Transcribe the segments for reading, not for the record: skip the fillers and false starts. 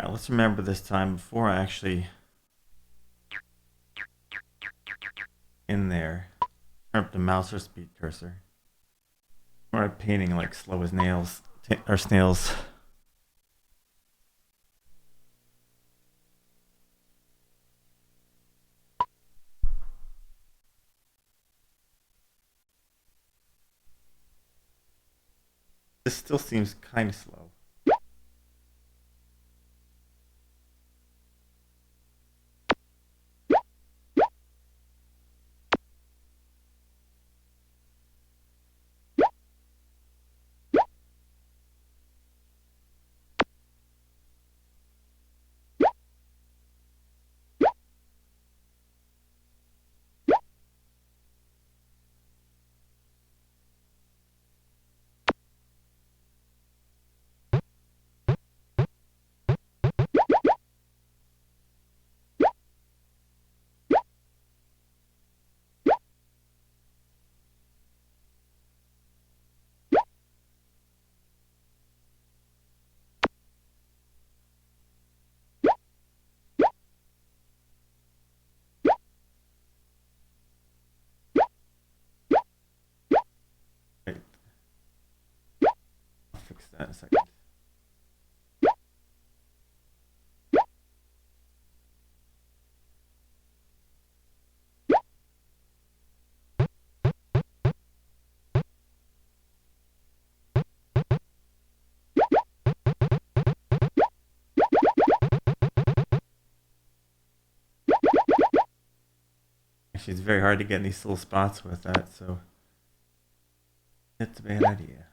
Alright, let's remember this time before I actually in there. Turn up the mouse or speed cursor. Or painting like slow as nails or snails. This still seems kind of slow. Right. I'll fix that in a second. Actually, it's very hard to get in these little spots with that, so it's a bad idea.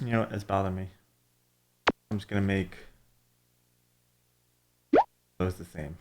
You know what? It's bothering me. I'm just gonna make those the same.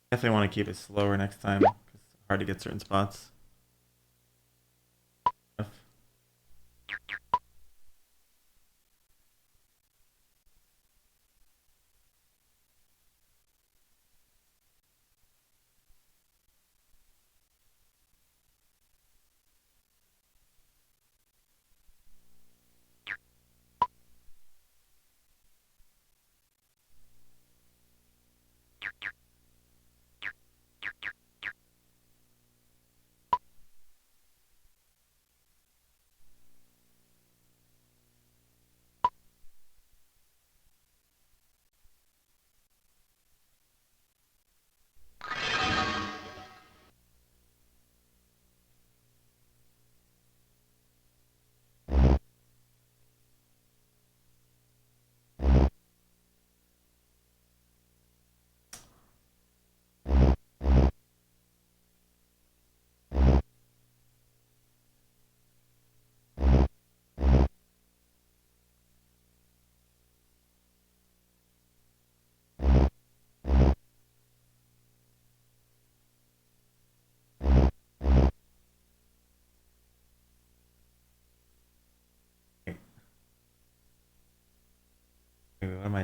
Definitely want to keep it slower next time because it's hard to get certain spots.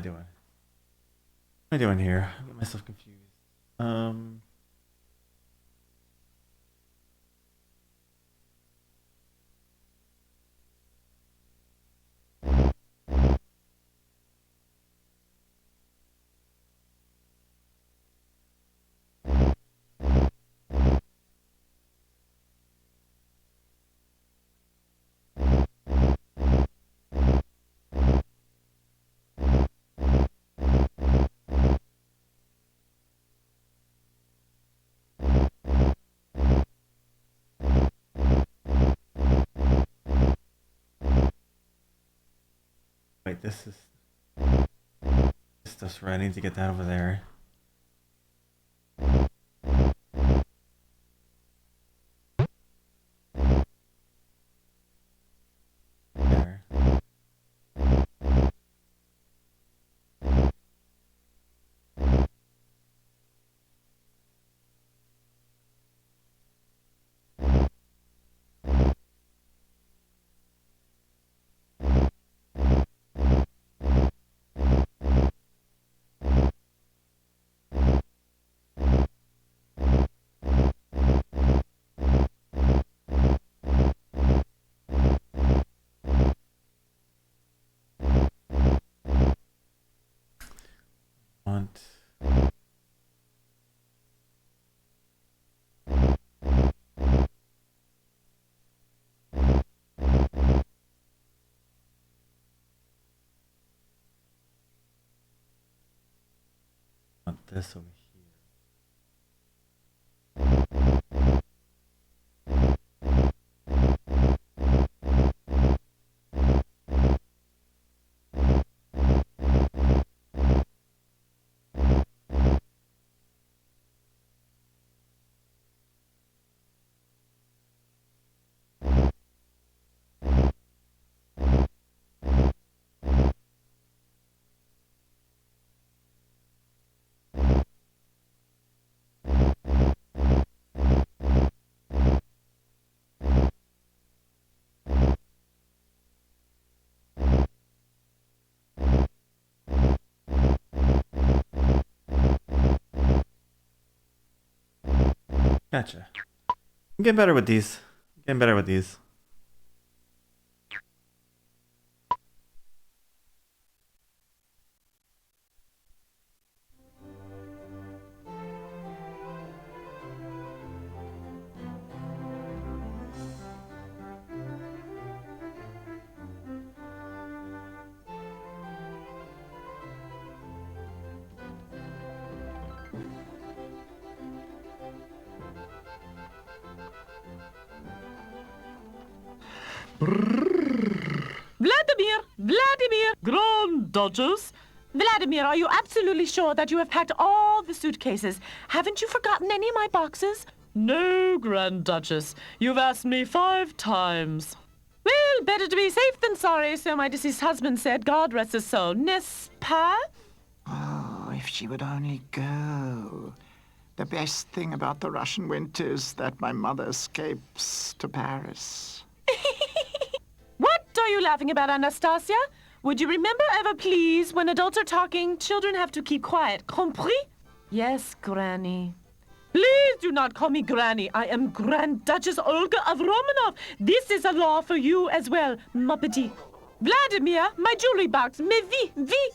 doing? What am I doing here? I get myself confused. Wait, this stuff's right. I need to get that over there. There. Want this over here. Gotcha. I'm getting better with these. Getting better with these. Vladimir, Grand Duchess. Vladimir, are you absolutely sure that you have packed all the suitcases? Haven't you forgotten any of my boxes? No, Grand Duchess. You've asked me 5 times. Well, better to be safe than sorry, so my deceased husband said. God rest his soul. N'est-ce pas? Oh, if she would only go. The best thing about the Russian winter is that my mother escapes to Paris. What are you laughing about, Anastasia? Would you remember ever, please, when adults are talking, children have to keep quiet. Compris? Yes, Granny. Please do not call me Granny. I am Grand Duchess Olga of Romanov. This is a law for you as well, ma petite. Vladimir, my jewelry box. Mais vie.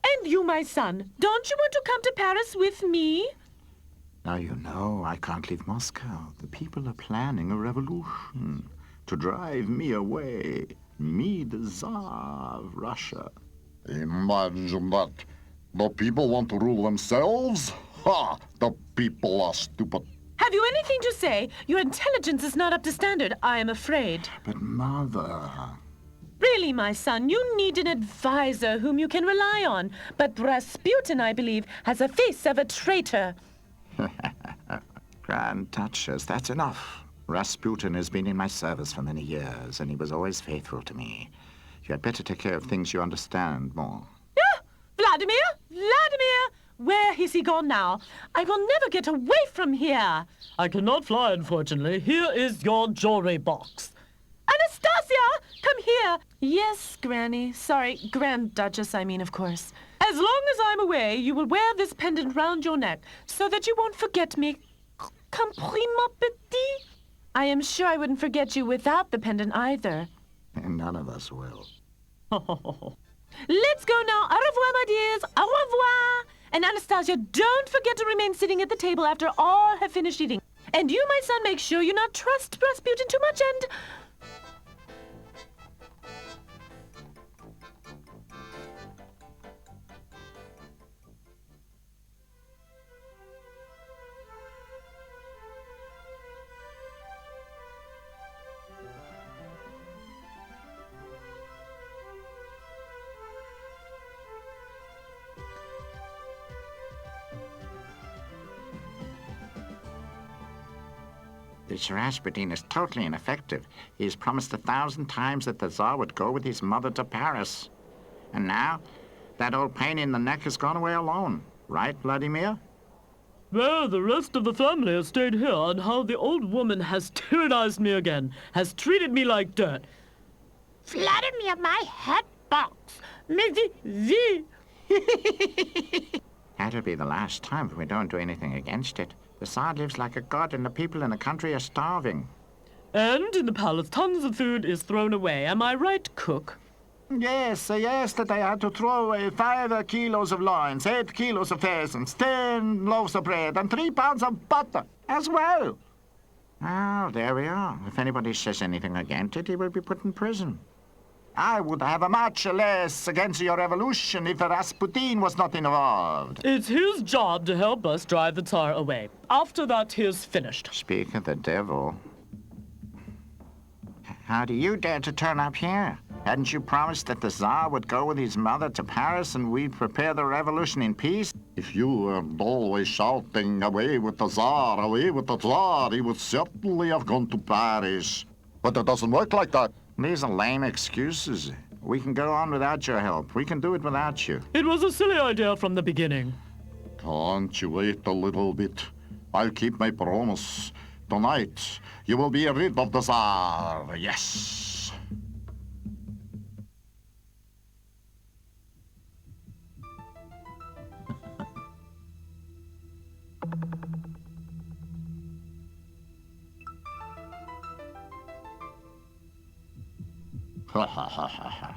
And you, my son, don't you want to come to Paris with me? Now you know I can't leave Moscow. The people are planning a revolution to drive me away. Me, the Tsar of Russia. Imagine that. The people want to rule themselves? Ha! The people are stupid. Have you anything to say? Your intelligence is not up to standard, I am afraid. But Mother... Really, my son, you need an advisor whom you can rely on. But Rasputin, I believe, has a face of a traitor. Grand Duchess, that's enough. Rasputin has been in my service for many years, and he was always faithful to me. You had better take care of things you understand more. Ah, Vladimir! Where is he gone now? I will never get away from here. I cannot fly, unfortunately. Here is your jewelry box. Anastasia! Come here. Yes, Granny. Sorry, Grand Duchess, I mean, of course. As long as I'm away, you will wear this pendant round your neck so that you won't forget me. Compris, mon petit? I am sure I wouldn't forget you without the pendant either. None of us will. Let's go now. Au revoir, my dears. Au revoir. And Anastasia, don't forget to remain sitting at the table after all have finished eating. And you, my son, make sure you not trust Rasputin too much and... This Rasputin is totally ineffective. He has promised 1,000 times that the Tsar would go with his mother to Paris. And now, that old pain in the neck has gone away alone. Right, Vladimir? Well, the rest of the family has stayed here, and how the old woman has tyrannized me again, has treated me like dirt. Vladimir, my hat box. That'll be the last time if we don't do anything against it. The Tsar lives like a god, and the people in the country are starving. And in the palace, tons of food is thrown away. Am I right, cook? Yes, yesterday I had to throw away 5 kilos of loins, 8 kilos of pheasants, 10 loaves of bread, and 3 pounds of butter as well. Well, there we are. If anybody says anything against it, he will be put in prison. I would have a much less against your revolution if Rasputin was not involved. It's his job to help us drive the Tsar away. After that, he is finished. Speak of the devil. How do you dare to turn up here? Hadn't you promised that the Tsar would go with his mother to Paris and we'd prepare the revolution in peace? If you weren't always shouting, away with the Tsar, away with the Tsar, he would certainly have gone to Paris. But it doesn't work like that. These are lame excuses. We can go on without your help. We can do it without you. It was a silly idea from the beginning. Can't you wait a little bit? I'll keep my promise. Tonight, you will be rid of the Tsar, yes. Ha ha ha ha ha.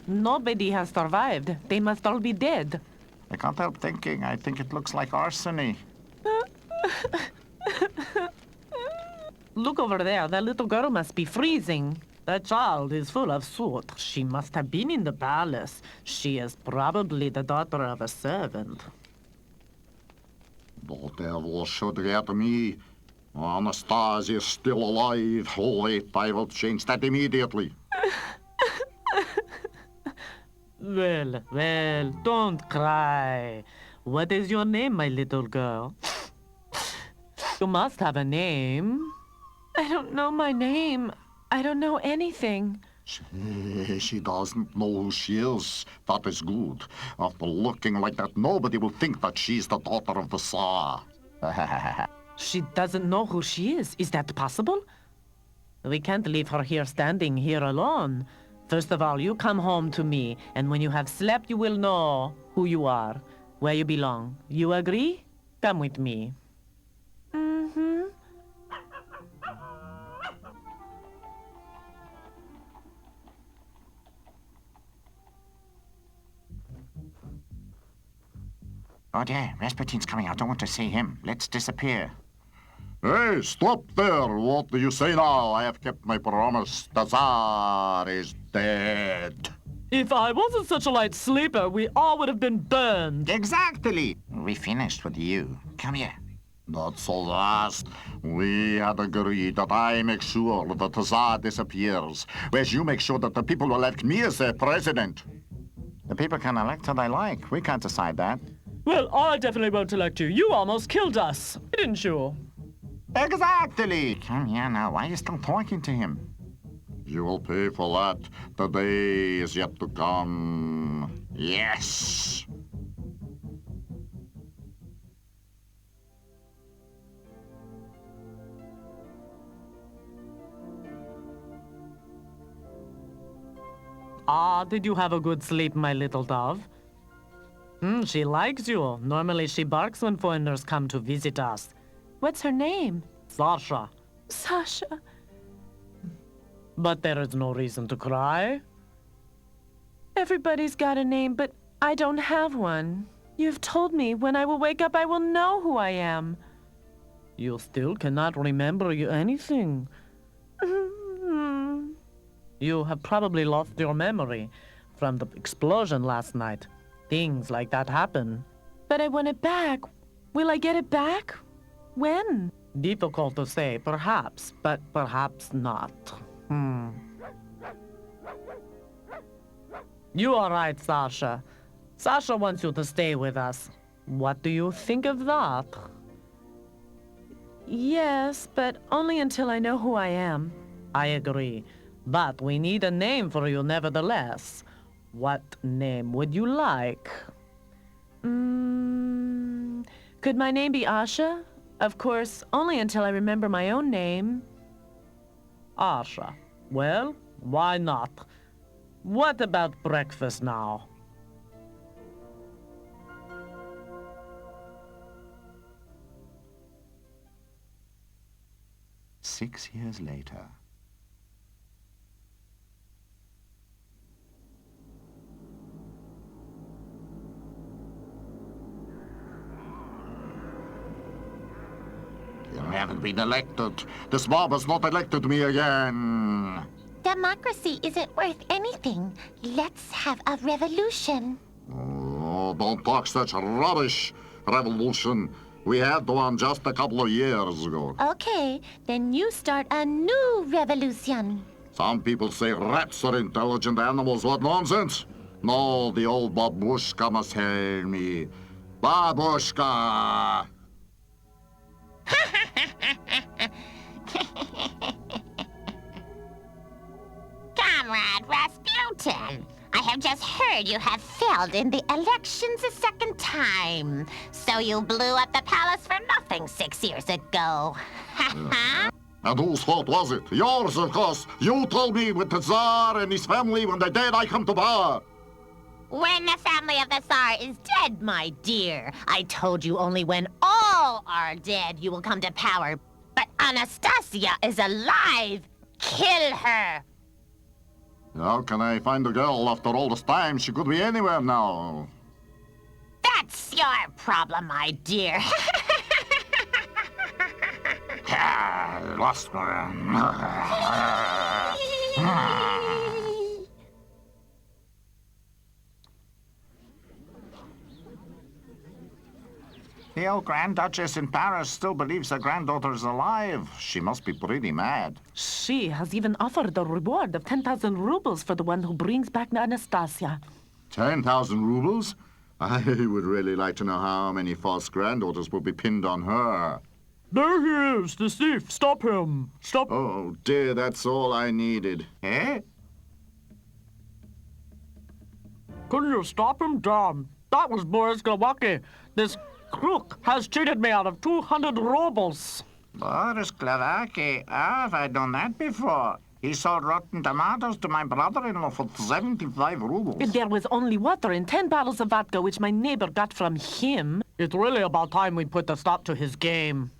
Nobody has survived. They must all be dead. I can't help thinking. I think it looks like arsony. Look over there. That little girl must be freezing. That child is full of soot. She must have been in the palace. She is probably the daughter of a servant. The devil should get me. Anastasia is still alive. Wait, I will change that immediately. Well, don't cry. What is your name, my little girl? You must have a name. I don't know my name. I don't know anything. She doesn't know who she is. That is good. After looking like that, nobody will think that she's the daughter of the Tsar. She doesn't know who she is. Is that possible? We can't leave her here standing here alone. First of all, you come home to me, and when you have slept, you will know who you are, where you belong. You agree? Come with me. Mm-hmm. Oh dear, Rasputin's coming. I don't want to see him. Let's disappear. Hey, stop there! What do you say now? I have kept my promise. The Tsar is dead. If I wasn't such a light sleeper, we all would have been burned. Exactly. We finished with you. Come here. Not so fast. We had agreed that I make sure that the Tsar disappears, whereas you make sure that the people will elect me as their president. The people can elect who they like. We can't decide that. Well, I definitely won't elect you. You almost killed us, didn't you? Exactly. Come here now. Why are you still talking to him? You will pay for that. The day is yet to come. Yes. Ah, did you have a good sleep, my little dove? She likes you. Normally she barks when foreigners come to visit us. What's her name? Sasha. Sasha. But there is no reason to cry. Everybody's got a name, but I don't have one. You've told me when I will wake up, I will know who I am. You still cannot remember anything. You have probably lost your memory from the explosion last night. Things like that happen. But I want it back. Will I get it back? When? Difficult to say, perhaps, but perhaps not. You are right, Sasha. Sasha wants you to stay with us. What do you think of that? Yes, but only until I know who I am. I agree. But we need a name for you nevertheless. What name would you like? Could my name be Asha? Of course, only until I remember my own name. Asha. Well, why not? What about breakfast now? Six years later. You haven't been elected. This mob has not elected me again. Democracy isn't worth anything. Let's have a revolution. Oh, don't talk such rubbish. Revolution. We had one just a couple of years ago. Okay, then you start a new revolution. Some people say rats are intelligent animals. What nonsense! No, the old babushka must hear me. Babushka! Comrade Rasputin, I have just heard you have failed in the elections a second time. So you blew up the palace for nothing 6 years ago. And whose fault was it? Yours, of course. You told me with the Tsar and his family when they're dead, I come to power. When the family of the Tsar is dead, my dear. I told you only when all are dead you will come to power. But Anastasia is alive. Kill her. How can I find the girl after all this time? She could be anywhere now. That's your problem, my dear. Lost The old Grand Duchess in Paris still believes her granddaughter is alive. She must be pretty mad. She has even offered a reward of 10,000 rubles for the one who brings back Anastasia. 10,000 rubles? I would really like to know how many false granddaughters will be pinned on her. There he is, the thief. Stop him. Stop. Oh, dear, that's all I needed. Eh? Couldn't you stop him, Dom? That was Boris Glowacki. This crook has cheated me out of 200 rubles. Boris Glowacki. Ah, have I done that before? He sold rotten tomatoes to my brother-in-law for 75 rubles. There was only water and 10 bottles of vodka, which my neighbor got from him. It's really about time we put a stop to his game.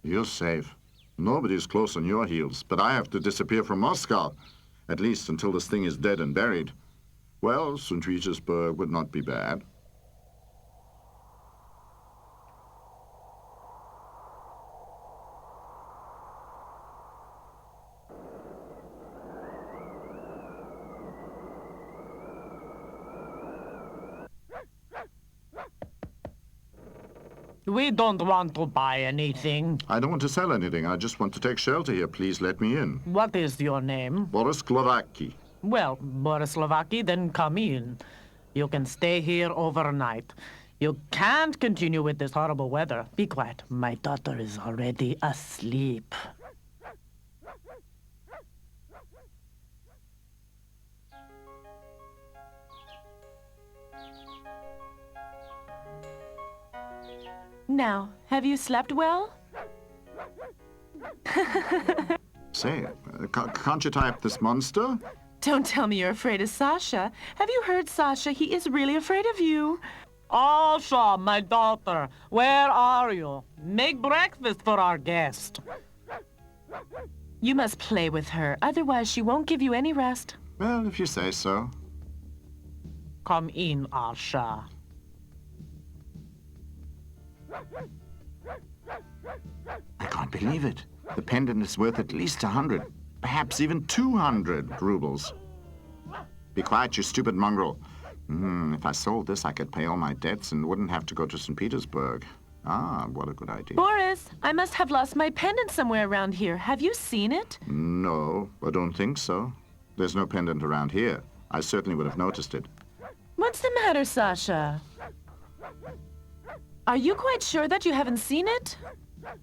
You're safe. Nobody's close on your heels, but I have to disappear from Moscow. At least until this thing is dead and buried. Well, St. Petersburg would not be bad. We don't want to buy anything. I don't want to sell anything. I just want to take shelter here. Please let me in. What is your name? Boris Slovaki. Well, Borislavaki, then come in. You can stay here overnight. You can't continue with this horrible weather. Be quiet. My daughter is already asleep. Now, have you slept well? Say, can't you tie up this monster? Don't tell me you're afraid of Sasha. Have you heard, Sasha? He is really afraid of you. Asha, my daughter, where are you? Make breakfast for our guest. You must play with her, otherwise she won't give you any rest. Well, if you say so. Come in, Asha. I can't believe it. The pendant is worth at least 100, perhaps even 200 rubles. Be quiet, you stupid mongrel. If I sold this, I could pay all my debts and wouldn't have to go to St. Petersburg. Ah, what a good idea. Boris, I must have lost my pendant somewhere around here. Have you seen it? No, I don't think so. There's no pendant around here. I certainly would have noticed it. What's the matter, Sasha? Are you quite sure that you haven't seen it?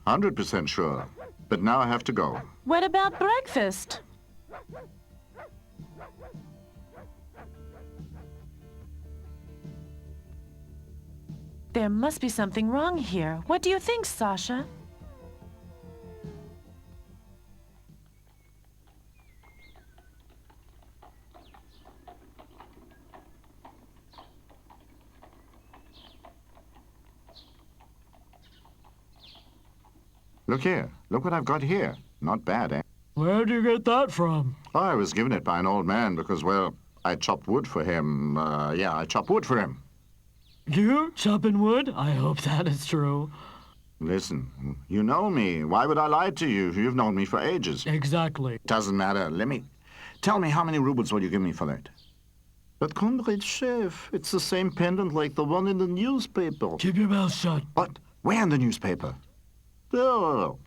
100% sure. But now I have to go. What about breakfast? There must be something wrong here. What do you think, Sasha? Look here. Look what I've got here. Not bad, eh? Where'd you get that from? I was given it by an old man because, well, I chopped wood for him. I chopped wood for him. You chopping wood? I hope that is true. Listen, you know me. Why would I lie to you? You've known me for ages. Exactly. Doesn't matter. Tell me how many rubles will you give me for that? But, Comrade Chef, it's the same pendant like the one in the newspaper. Keep your mouth shut. What? Where in the newspaper? Oh.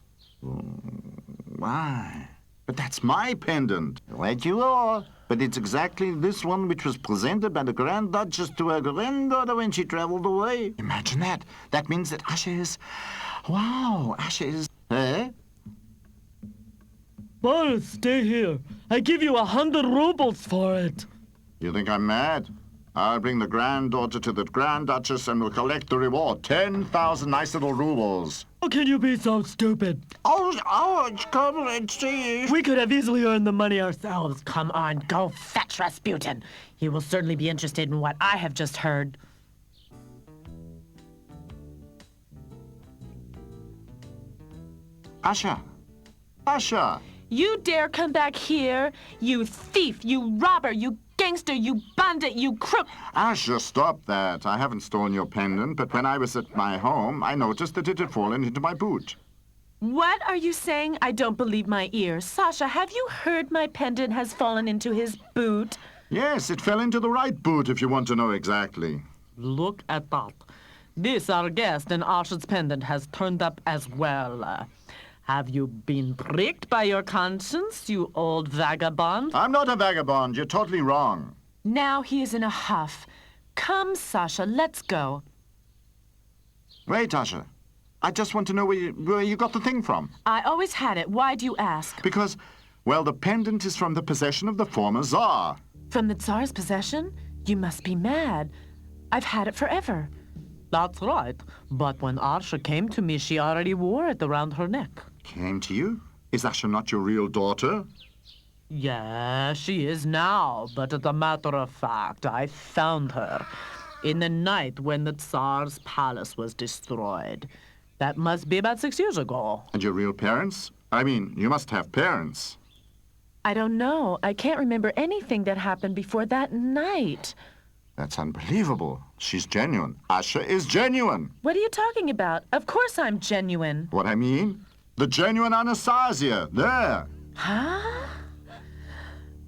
Why? But that's my pendant. Right you are. But it's exactly this one which was presented by the Grand Duchess to her granddaughter when she traveled away. Imagine that. That means that Asha is... Wow, Asha is... Eh? Boris, stay here. I give you 100 rubles for it. You think I'm mad? I'll bring the granddaughter to the Grand Duchess and we'll collect the reward. 10,000 nice little rubles. How can you be so stupid? Ouch, Comrade Chief. We could have easily earned the money ourselves. Come on, go fetch Rasputin. He will certainly be interested in what I have just heard. Asha! Asha! You dare come back here? You thief, you robber, you gangster, you bandit, you crook. Asha, stop that. I haven't stolen your pendant, but when I was at my home, I noticed that it had fallen into my boot. What are you saying? I don't believe my ears. Sasha, have you heard my pendant has fallen into his boot? Yes, it fell into the right boot, if you want to know exactly. Look at that. This, our guest, and Asha's pendant has turned up as well. Have you been pricked by your conscience, you old vagabond? I'm not a vagabond. You're totally wrong. Now he is in a huff. Come, Sasha, let's go. Wait, Asha. I just want to know where you got the thing from. I always had it. Why do you ask? Because, well, the pendant is from the possession of the former Tsar. From the Tsar's possession? You must be mad. I've had it forever. That's right. But when Asha came to me, she already wore it around her neck. Came to you? Is Asha not your real daughter? Yeah, she is now, but as a matter of fact, I found her in the night when the Tsar's palace was destroyed. That must be about 6 years ago. And your real parents? I mean, you must have parents. I don't know. I can't remember anything that happened before that night. That's unbelievable. She's genuine. Asha is genuine. What are you talking about? Of course I'm genuine. What I mean? The genuine Anastasia. There. Huh?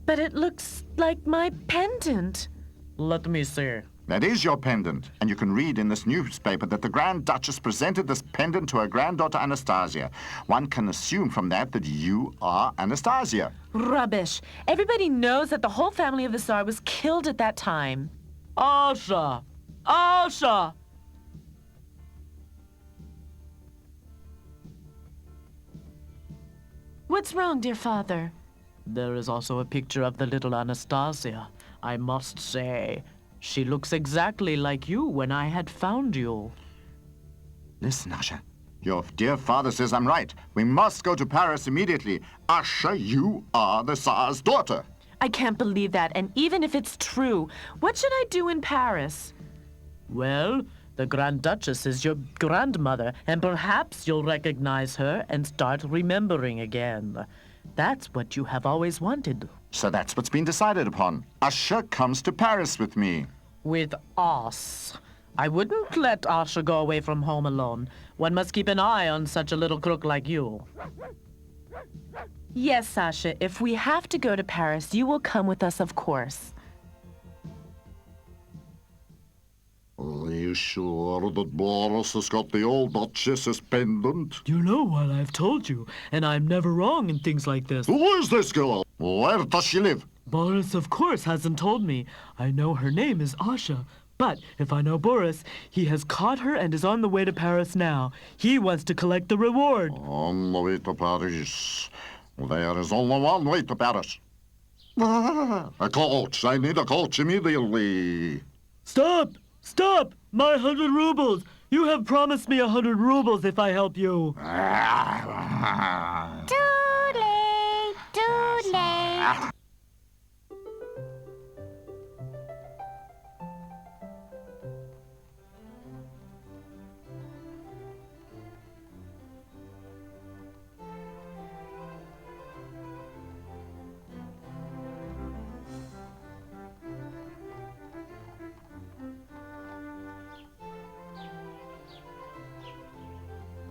But it looks like my pendant. Let me see. That is your pendant, and you can read in this newspaper that the Grand Duchess presented this pendant to her granddaughter Anastasia. One can assume from that you are Anastasia. Rubbish. Everybody knows that the whole family of the Tsar was killed at that time. Asha! Asha! What's wrong, dear father? There is also a picture of the little Anastasia. I must say, she looks exactly like you when I had found you. Listen, Asha. Your dear father says I'm right. We must go to Paris immediately. Asha, you are the Tsar's daughter. I can't believe that, and even if it's true, what should I do in Paris? Well, the Grand Duchess is your grandmother, and perhaps you'll recognize her and start remembering again. That's what you have always wanted. So that's what's been decided upon. Asha comes to Paris with me. With us. I wouldn't let Asha go away from home alone. One must keep an eye on such a little crook like you. Yes, Sasha, if we have to go to Paris, you will come with us, of course. Are you sure that Boris has got the old Duchess's pendant? You know what I've told you, and I'm never wrong in things like this. Who is this girl? Where does she live? Boris, of course, hasn't told me. I know her name is Asha. But if I know Boris, he has caught her and is on the way to Paris now. He wants to collect the reward. On the way to Paris. There is only one way to Paris. A coach. I need a coach immediately. Stop! Stop! My 100 rubles! You have promised me 100 rubles if I help you. Too late, too late.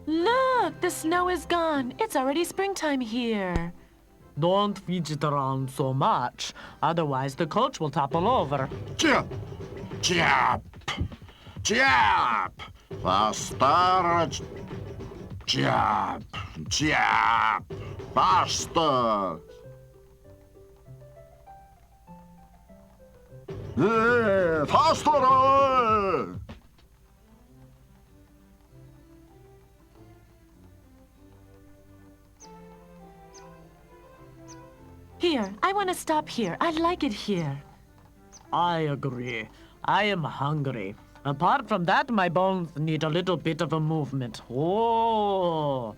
Look, the snow is gone. It's already springtime here. Don't fidget around so much, otherwise the coach will topple over. Chip! Chip! Chip! Faster! Chip! Chip! Faster! Faster! Here, I want to stop here. I like it here. I agree. I am hungry. Apart from that, my bones need a little bit of a movement. Oh!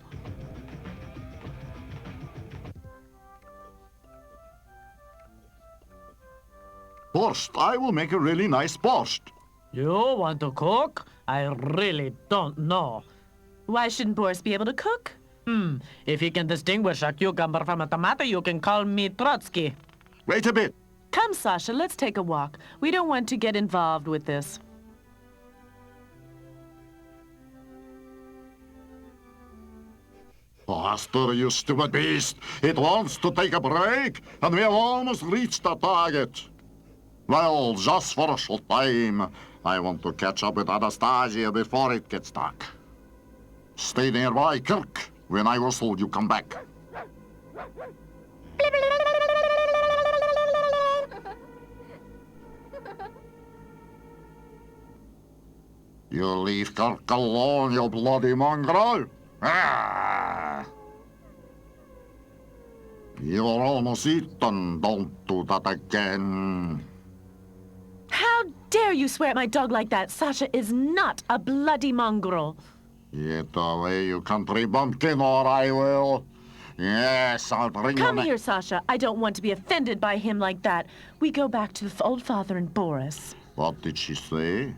First, I will make a really nice borscht. You want to cook? I really don't know. Why shouldn't Boris be able to cook? If you can distinguish a cucumber from a tomato, you can call me Trotsky. Wait a bit. Come, Sasha, let's take a walk. We don't want to get involved with this. Faster, you stupid beast. It wants to take a break, and we have almost reached the target. Well, just for a short time. I want to catch up with Anastasia before it gets dark. Stay nearby, Kirk. When I whistle, you come back. You leave Kirk alone, you bloody mongrel. Ah! You're almost eaten. Don't do that again. How dare you swear at my dog like that? Sasha is not a bloody mongrel. Get away, you country bumpkin, or I will. Yes, I'll bring Come you... here, Sasha. I don't want to be offended by him like that. We go back to the old father and Boris. What did she say?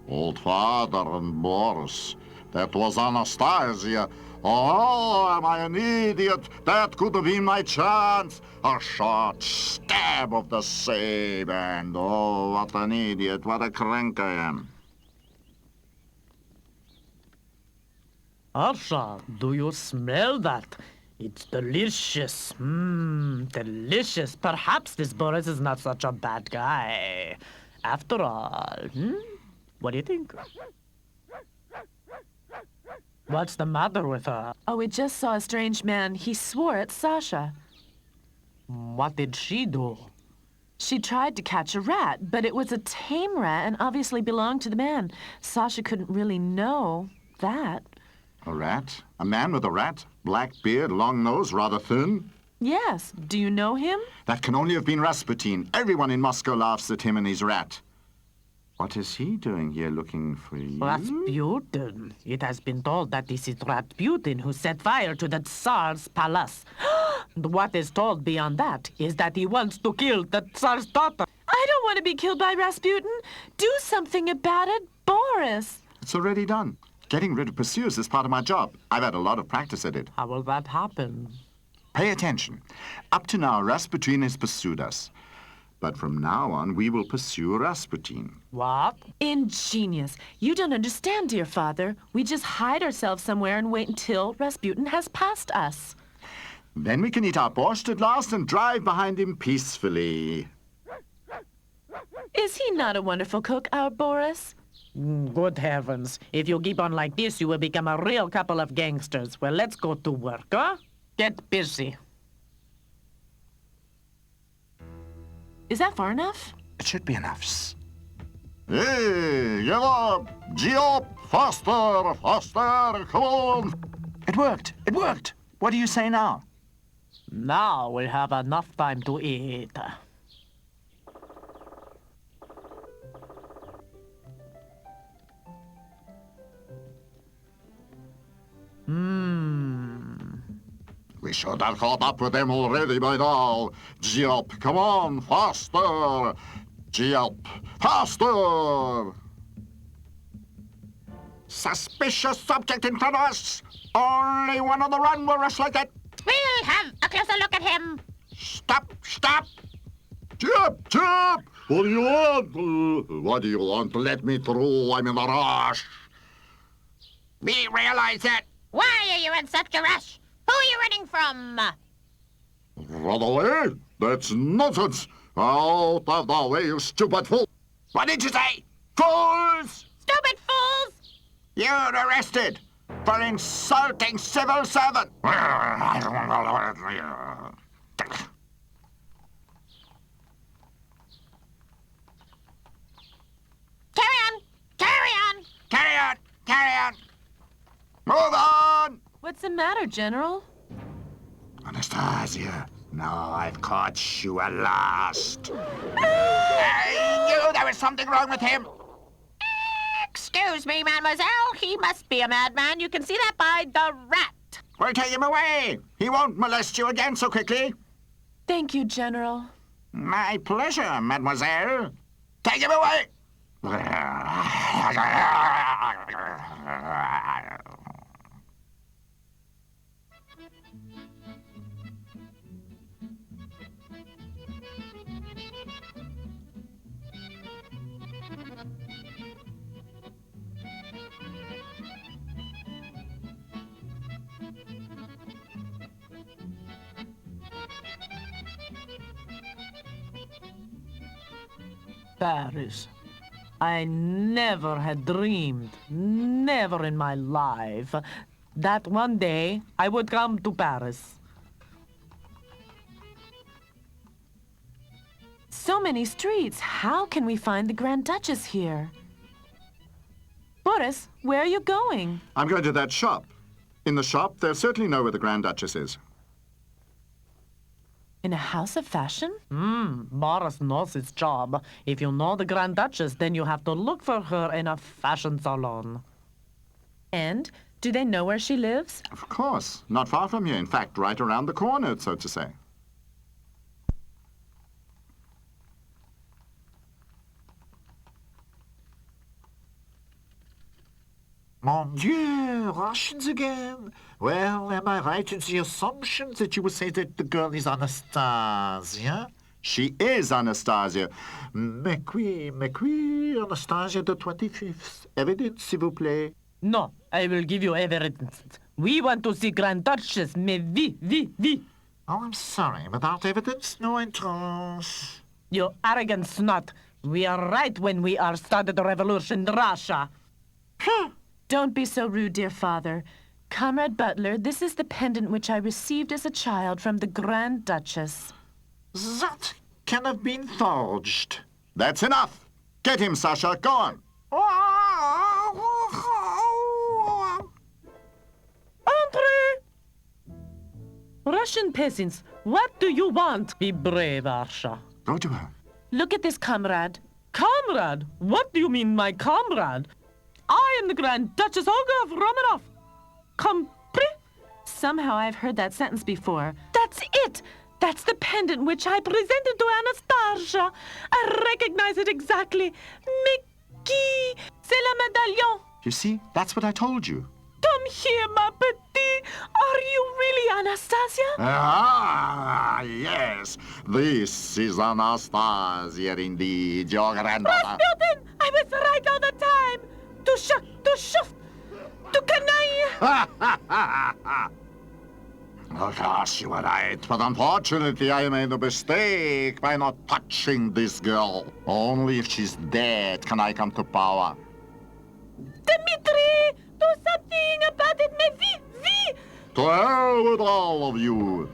Old father and Boris. That was Anastasia. Oh, am I an idiot? That could have been my chance. A short stab of the same, and oh, what an idiot, what a crank I am. Asha, do you smell that? It's delicious. Delicious. Perhaps this Boris is not such a bad guy. After all, what do you think? What's the matter with her? Oh, we just saw a strange man. He swore at Sasha. What did she do? She tried to catch a rat, but it was a tame rat and obviously belonged to the man. Sasha couldn't really know that. A rat? A man with a rat? Black beard, long nose, rather thin? Yes. Do you know him? That can only have been Rasputin. Everyone in Moscow laughs at him and his rat. What is he doing here looking for you? Rasputin. It has been told that this is Rasputin who set fire to the Tsar's palace. What is told beyond that is that he wants to kill the Tsar's daughter. I don't want to be killed by Rasputin. Do something about it, Boris. It's already done. Getting rid of pursuers is part of my job. I've had a lot of practice at it. How will that happen? Pay attention. Up to now, Rasputin has pursued us. But from now on, we will pursue Rasputin. What? Ingenious. You don't understand, dear father. We just hide ourselves somewhere and wait until Rasputin has passed us. Then we can eat our borscht at last and drive behind him peacefully. Is he not a wonderful cook, our Boris? Good heavens. If you keep on like this, you will become a real couple of gangsters. Well, let's go to work, huh? Get busy. Is that far enough? It should be enough. Hey, get up! Gee up! Faster! Faster! Come on! It worked! It worked! What do you say now? Now we have enough time to eat. We should have caught up with them already by now. Gee up! Come on! Faster! Gee up! Faster! Suspicious subject in front of us! Only one on the run will rush like that! We'll have a closer look at him. Stop! Stop! Chip! Chip! What do you want? What do you want? Let me through. I'm in a rush. We realize that. Why are you in such a rush? Who are you running from? Run away? That's nonsense. Out of the way, you stupid fool. What did you say? Fools! Stupid fools! You're arrested for insulting civil servant. Carry on! Carry on! Carry on! Carry on! Move on! What's the matter, General? Anastasia, now I've caught you at last. I knew there was something wrong with him. Excuse me, mademoiselle. He must be a madman. You can see that by the rat. We'll take him away. He won't molest you again so quickly. Thank you, General. My pleasure, mademoiselle. Take him away. Paris. I never had dreamed, never in my life, that one day I would come to Paris. So many streets. How can we find the Grand Duchess here? Boris, where are you going? I'm going to that shop. In the shop, they'll certainly know where the Grand Duchess is. In a house of fashion? Boris knows his job. If you know the Grand Duchess, then you have to look for her in a fashion salon. And do they know where she lives? Of course. Not far from here. In fact, right around the corner, so to say. Mon Dieu, Russians again. Well, am I right in the assumption that you would say that the girl is Anastasia? She is Anastasia. Mais oui, Anastasia the 25th. Evidence, s'il vous plaît. No, I will give you evidence. We want to see Grand Duchess, mais vi. Oh, I'm sorry. Without evidence, no entrance. You arrogant snot. We are right when we are started the revolution in Russia. Don't be so rude, dear father. Comrade Butler, this is the pendant which I received as a child from the Grand Duchess. That can have been forged. That's enough. Get him, Sasha. Go on. Entree! Russian peasants, what do you want? Be brave, Arsha. Go to her. Look at this, comrade. Comrade? What do you mean, my comrade? I am the Grand Duchess Olga of Romanov. Compris? Somehow I've heard that sentence before. That's it! That's the pendant which I presented to Anastasia. I recognize it exactly. Mais qui? C'est la médaillon. You see, that's what I told you. Come here, ma petite. Are you really Anastasia? Ah, yes. This is Anastasia, indeed, your granddaughter. Rasputin! I was right all the time. To shuf, to canaille. Of course, you were right, but unfortunately I made a mistake by not touching this girl. Only if she's dead can I come to power. Dmitri, do something about it, mais vite. To hell with all of you.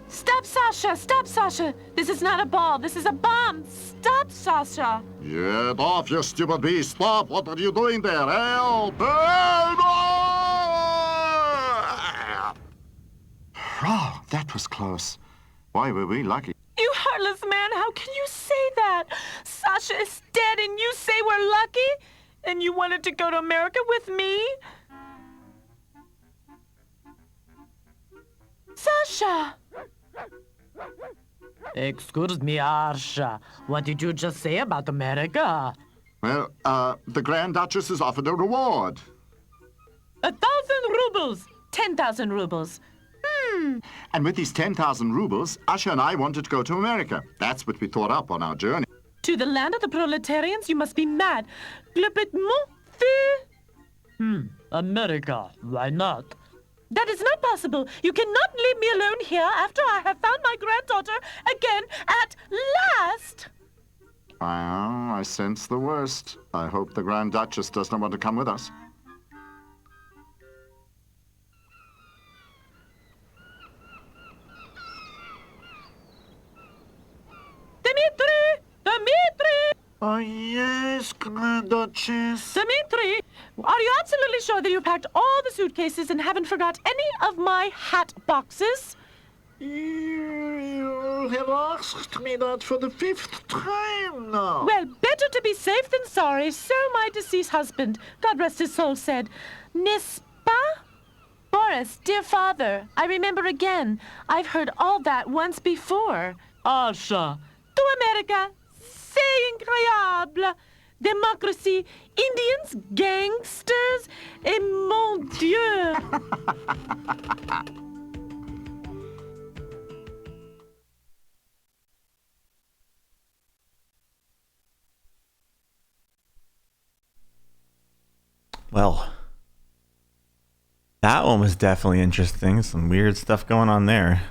Stop, Sasha. This is not a ball. This is a bomb. Stop, Sasha. Get off, you stupid beast. Stop. What are you doing there? Help! Help! Oh, that was close. Why were we lucky? You heartless man, how can you say that? Sasha is dead and you say we're lucky? And you wanted to go to America with me? Sasha! Excuse me, Arsha. What did you just say about America? Well, the Grand Duchess has offered a reward. 1,000 rubles. 10,000 rubles. And with these 10,000 rubles, Asha and I wanted to go to America. That's what we thought up on our journey. To the land of the proletarians, you must be mad. Complètement fou. America. Why not? That is not possible. You cannot leave me alone here after I have found my granddaughter again at last. Well, I sense the worst. I hope the Grand Duchess does not want to come with us. Dmitri! Oh, yes, Grand Duchess. Dmitri! Are you absolutely sure that you packed all the suitcases and haven't forgot any of my hat boxes? You have asked me that for the 5th time now. Well, better to be safe than sorry, so my deceased husband, God rest his soul, said. N'est-ce pas? Boris, dear father, I remember again. I've heard all that once before. Arsha. To America, c'est incroyable. Democracy, Indians, gangsters, et mon Dieu. Well, that one was definitely interesting. Some weird stuff going on there.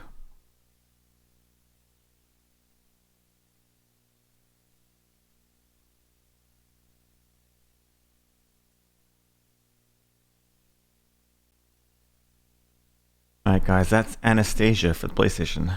Alright guys, that's Anastasia for the PlayStation.